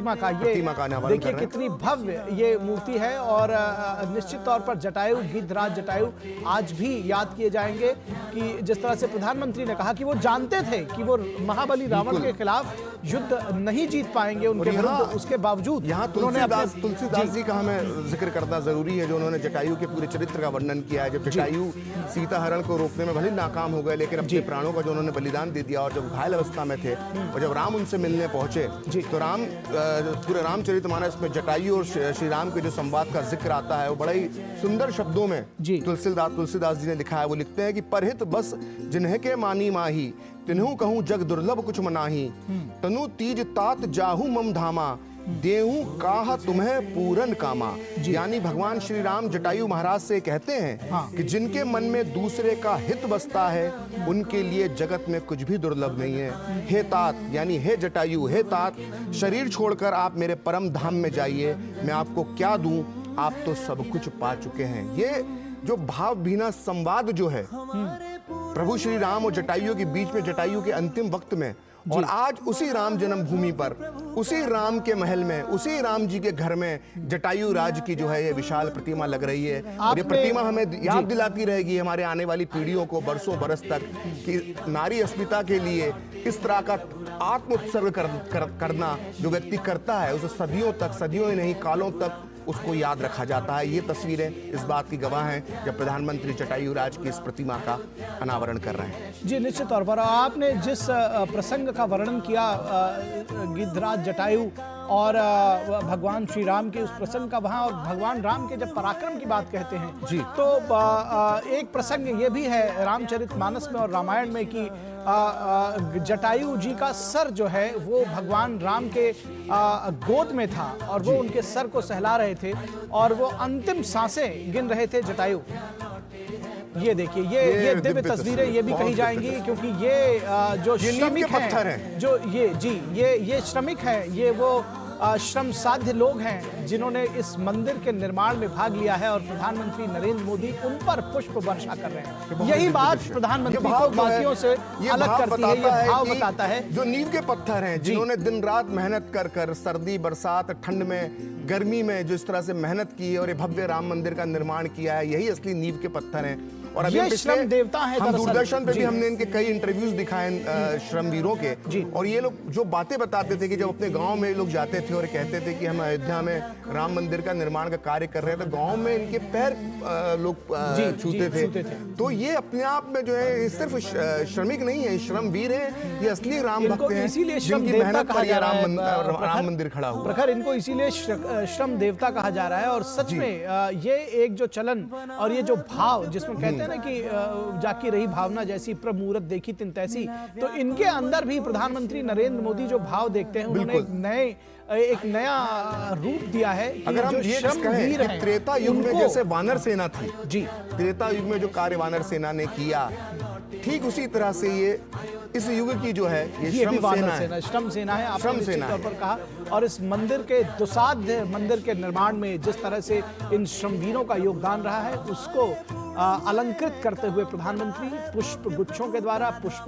का ये देखिए कितनी भव्य ये मूर्ति है और निश्चित तौर पर जटायु, गिद्धराज जटायु आज भी याद किए जाएंगे कि जिस तरह से प्रधानमंत्री ने कहा कि वो जानते थे कि वो महाबली रावण के खिलाफ युद्ध नहीं जीत पाएंगे उनके विरुद्ध, उसके बावजूद यहाँ तुलसीदास जी का हमें जिक्र करना जरूरी है, जो उन्होंने जटायु के पूरे चरित्र का वर्णन किया है। जब जटायु सीता हरण को रोकने में भले नाकाम हो गए, लेकिन अपने प्राणों का जो उन्होंने बलिदान दे दिया और जब घायल अवस्था में थे और जब राम उनसे मिलने पहुंचे तो राम पूरे रामचरितमानस में जटायु और श्री राम के जो संवाद का जिक्र आता है वो बड़ा ही सुंदर शब्दों में तुलसीदास जी ने लिखा है। वो लिखते हैं कि परहित बस जिन्हें के मानी माही, तिन्हु कहूं जग दुर्लभ कुछ मनाही, तनु तीज तात जाहू मम धामा, देहू काह तुम्हें पूरन कामा। यानी भगवान श्री राम जटायु महाराज से कहते हैं कि जिनके मन में दूसरे का हित बसता है उनके लिए जगत में कुछ भी दुर्लभ नहीं है। हे तात, यानी हे जटायु, हे तात, शरीर छोड़कर आप मेरे परम धाम में जाइए, मैं आपको क्या दूं, आप तो सब कुछ पा चुके हैं। ये जो भाव भीना संवाद जो है प्रभु श्री राम और जटायु के बीच में, जटायु के अंतिम वक्त में, और आज उसी राम जन्मभूमि पर, उसी राम के महल में, उसी राम जी के घर में जटायु राज की जो है ये विशाल प्रतिमा लग रही है। और ये प्रतिमा हमें याद दिलाती रहेगी हमारे आने वाली पीढ़ियों को बरसों बरस तक कि नारी अस्मिता के लिए इस तरह का आत्म उत्सर्ग करना जो व्यक्ति करता है उसे सदियों तक, सदियों ही नहीं कालों तक उसको याद रखा जाता है। ये तस्वीरें इस बात की गवाह हैं जब प्रधानमंत्री जटायु राज की इस प्रतिमा का अनावरण कर रहे हैं। जी निश्चित तौर पर आपने जिस प्रसंग का वर्णन किया गिद्धराज जटायु और भगवान श्री राम के उस प्रसंग का, वहाँ और भगवान राम के जब पराक्रम की बात कहते हैं जी, तो एक प्रसंग ये भी है रामचरितमानस में और रामायण में कि जटायु जी का सर जो है वो भगवान राम के गोद में था और वो उनके सर को सहला रहे थे और वो अंतिम सांसें गिन रहे थे जटायु। ये देखिए ये दिव्य तस्वीरें ये भी कही जाएंगी क्योंकि ये जो श्रमिक हैं, जो ये श्रमिक हैं, ये वो श्रम साध्य लोग हैं जिन्होंने इस मंदिर के निर्माण में भाग लिया है और प्रधानमंत्री नरेंद्र मोदी उन पर पुष्प वर्षा कर रहे हैं। यही बात प्रधानमंत्री को बाकियों से अलग करती है, ये भाव बताता है। जो नींव के पत्थर हैं, जिन्होंने दिन रात मेहनत कर कर सर्दी बरसात ठंड में गर्मी में जो इस तरह से मेहनत की और ये भव्य राम मंदिर का निर्माण किया है, यही असली नींव के पत्थर हैं। और अभी श्रम देवता है, हम दूरदर्शन पे भी हमने इनके कई इंटरव्यूज दिखाए श्रमवीरों के, और ये लोग जो बातें बताते थे कि जब अपने गांव में लोग जाते थे और कहते थे कि हम अयोध्या में राम मंदिर का निर्माण का कार्य कर रहे हैं, तो गांव में इनके पैर लोग छूते थे। तो ये अपने आप में जो है सिर्फ श्रमिक नहीं है, श्रमवीर है, ये असली राम भक्त हैं, इसीलिए जिनकी मेहनत पर राम मंदिर खड़ा हुआ। प्रखर इनको इसीलिए श्रम देवता कहा जा रहा है। और सच में ये एक जो चलन और ये जो भाव जिसमें कहते हैं ना कि जाकी रही भावना जैसी प्रमूरत देखी तिन तैसी, तो इनके अंदर भी प्रधानमंत्री नरेंद्र मोदी जो भाव देखते हैं उन्होंने एक नया रूप दिया है। अगर हम ये कहें कि त्रेता युग में जैसे वानर सेना थी जी, त्रेता युग में जो कार्य वानर सेना ने किया, ठीक उसी तरह से ये इस युग की जो है ये श्रम सेना है, आपने निश्चित तौर पर कहा। और इस मंदिर के दुसाध्य मंदिर के निर्माण में जिस तरह से इन श्रमवीरों का योगदान रहा है उसको अलंकृत करते हुए प्रधानमंत्री पुष्प गुच्छों के द्वारा पुष्प